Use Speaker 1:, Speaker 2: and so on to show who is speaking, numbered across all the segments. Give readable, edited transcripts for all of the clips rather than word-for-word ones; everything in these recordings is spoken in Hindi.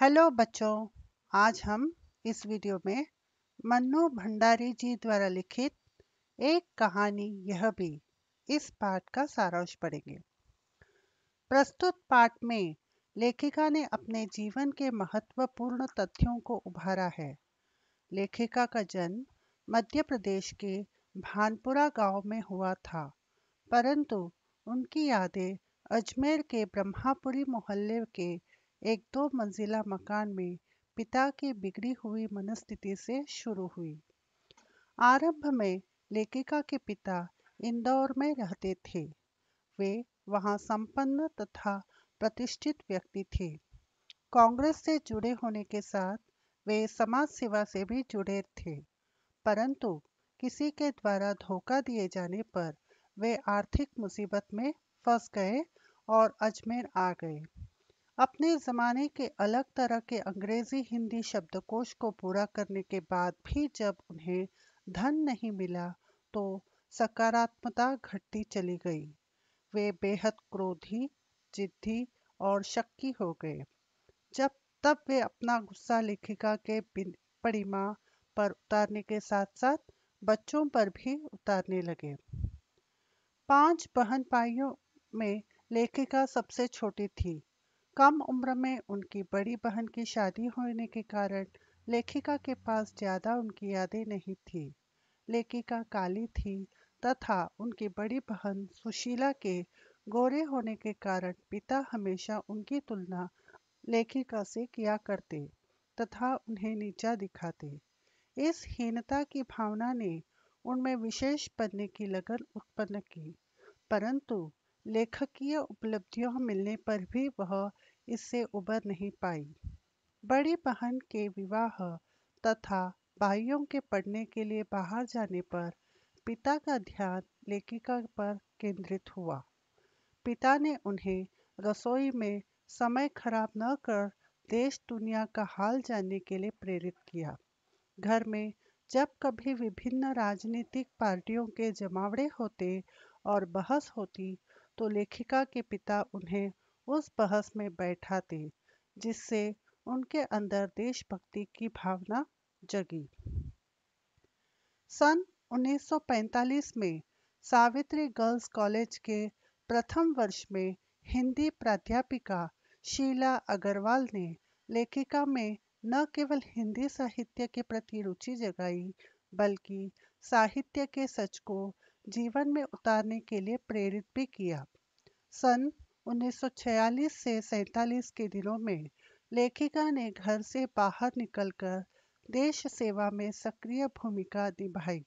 Speaker 1: हेलो बच्चों, आज हम इस वीडियो में मन्नू भंडारी जी द्वारा लिखित एक कहानी यह भी इस पाठ का सारांश पढ़ेंगे। प्रस्तुत पाठ में लेखिका ने अपने जीवन के महत्वपूर्ण तथ्यों को उभारा है। लेखिका का जन्म मध्य प्रदेश के भानपुरा गांव में हुआ था, परंतु उनकी यादें अजमेर के ब्रह्मापुरी मोहल्ले के एक 2 मंजिला मकान में पिता की बिगड़ी हुई मनस्थिति से शुरू हुई। आरंभ में लेखिका के पिता इंदौर में रहते थे। वे वहां संपन्न तथा प्रतिष्ठित व्यक्ति थे। कांग्रेस से जुड़े होने के साथ वे समाज सेवा से भी जुड़े थे, परंतु किसी के द्वारा धोखा दिए जाने पर वे आर्थिक मुसीबत में फंस गए और अजमेर आ गए। अपने ज़माने के अलग तरह के अंग्रेजी हिंदी शब्दकोश को पूरा करने के बाद भी जब उन्हें धन नहीं मिला तो सकारात्मकता घटती चली गई। वे बेहद क्रोधी, जिद्दी और शक्की हो गए। तब वे अपना गुस्सा लेखिका के परिमा पर उतारने के साथ साथ बच्चों पर भी उतारने लगे। 5 बहन भाइयों में लेखिका सबसे छोटी थी। कम उम्र में उनकी बड़ी बहन की शादी होने के कारण लेखिका के पास ज्यादा उनकी यादें नहीं थी। लेखिका काली थी तथा उनकी बड़ी बहन सुशीला के गोरे होने के कारण पिता हमेशा उनकी तुलना लेखिका से किया करते तथा उन्हें नीचा दिखाते। इस हीनता की भावना ने उनमें विशेष बनने की लगन उत्पन्न की, परंतु लेखकीय उपलब्धियां मिलने पर भी वह इससे उबर नहीं पाई। बड़ी बहन के विवाह तथा भाइयों के पढ़ने के लिए बाहर जाने पर पिता का ध्यान लेखिका पर केंद्रित हुआ। पिता ने उन्हें रसोई में समय खराब न कर देश दुनिया का हाल जानने के लिए प्रेरित किया। घर में जब कभी विभिन्न राजनीतिक पार्टियों के जमावड़े होते और बहस होती तो लेखिका के पिता उन्हें उस बहस में बैठाते, जिससे उनके अंदर देशभक्ति की भावना जगी। सन 1945 में सावित्री गर्ल्स कॉलेज के प्रथम वर्ष में हिंदी प्राध्यापिका शीला अग्रवाल ने लेखिका में न केवल हिंदी साहित्य के प्रति रुचि जगाई, बल्कि साहित्य के सच को जीवन में उतारने के लिए प्रेरित भी किया। सन 1946 से 47 के दिनों में लेखिका ने घर से बाहर निकलकर देश सेवा में सक्रिय भूमिका निभाई।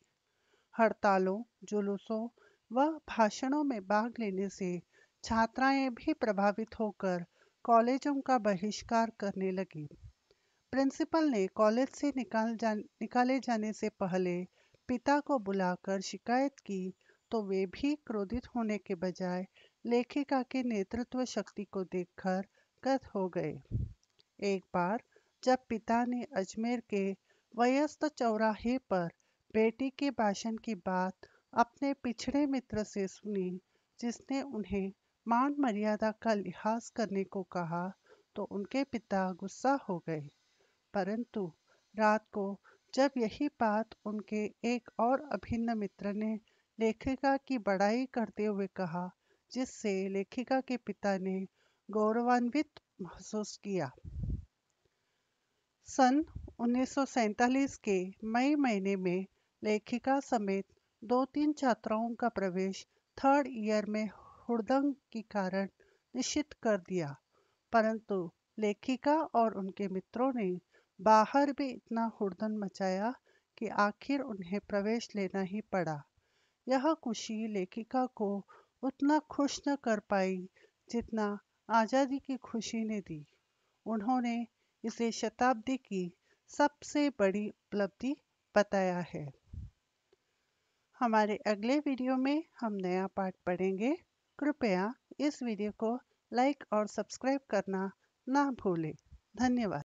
Speaker 1: हड़तालों, जुलूसों व भाषणों में भाग लेने से छात्राएं भी प्रभावित होकर कॉलेजों का बहिष्कार करने लगी। प्रिंसिपल ने कॉलेज से निकाले जाने से पहले पिता को बुलाकर शिकायत की तो वे भी क्रोधित होने के बजाय लेखिका के नेतृत्व शक्ति को देखकर गद हो गए। एक बार जब पिता ने अजमेर के व्यस्त चौराहे पर बेटी के भाषण की बात अपने पिछड़े मित्र से सुनी, जिसने उन्हें मान मर्यादा का लिहाज करने को कहा, तो उनके पिता गुस्सा हो गए। परंतु रात को जब यही बात उनके एक और अभिन्न मित्र ने लेखिका की बड़ाई करते हुए कहा, जिससे लेखिका के पिता ने गौरवान्वित महसूस किया। सन 1947 के मई महीने में लेखिका समेत 2-3 छात्राओं का प्रवेश थर्ड ईयर में हुड़दंग के कारण निश्चित कर दिया, परंतु लेखिका और उनके मित्रों ने बाहर भी इतना हुड़दंग मचाया कि आखिर उन्हें प्रवेश लेना ही पड़ा। यह खुशी लेखिका को उतना खुश न कर पाई जितना आज़ादी की खुशी ने दी। उन्होंने इसे शताब्दी की सबसे बड़ी उपलब्धि बताया है। हमारे अगले वीडियो में हम नया पाठ पढ़ेंगे। कृपया इस वीडियो को लाइक और सब्सक्राइब करना ना भूलें। धन्यवाद।